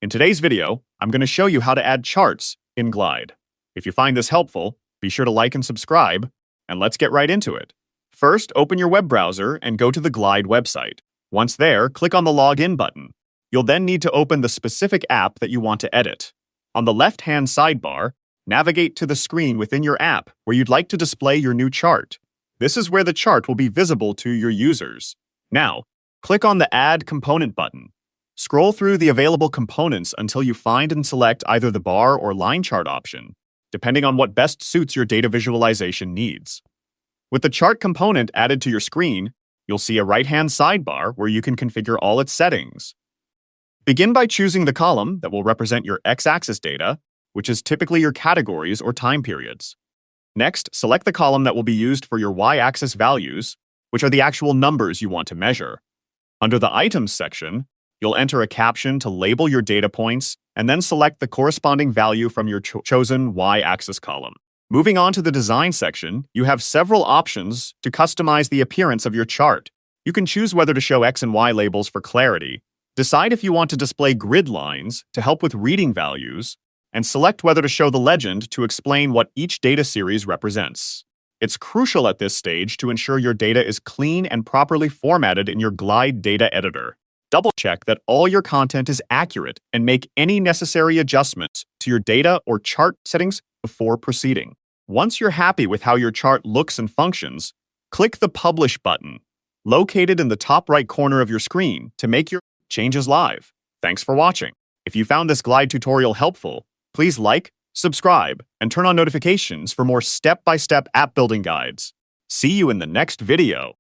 In today's video, I'm going to show you how to add charts in Glide. If you find this helpful, be sure to like and subscribe, and let's get right into it. First, open your web browser and go to the Glide website. Once there, click on the Login button. You'll then need to open the specific app that you want to edit. On the left-hand sidebar, navigate to the screen within your app where you'd like to display your new chart. This is where the chart will be visible to your users. Now, click on the Add Component button. Scroll through the available components until you find and select either the bar or line chart option, depending on what best suits your data visualization needs. With the chart component added to your screen, you'll see a right-hand sidebar where you can configure all its settings. Begin by choosing the column that will represent your x-axis data, which is typically your categories or time periods. Next, select the column that will be used for your y-axis values, which are the actual numbers you want to measure. Under the Items section, you'll enter a caption to label your data points and then select the corresponding value from your chosen y-axis column. Moving on to the Design section, you have several options to customize the appearance of your chart. You can choose whether to show X and Y labels for clarity, decide if you want to display grid lines to help with reading values, and select whether to show the legend to explain what each data series represents. It's crucial at this stage to ensure your data is clean and properly formatted in your Glide data editor. Double-check that all your content is accurate and make any necessary adjustments to your data or chart settings before proceeding. Once you're happy with how your chart looks and functions, click the Publish button, located in the top right corner of your screen, to make your changes live. Thanks for watching. If you found this Glide tutorial helpful, please like, subscribe, and turn on notifications for more step-by-step app building guides. See you in the next video.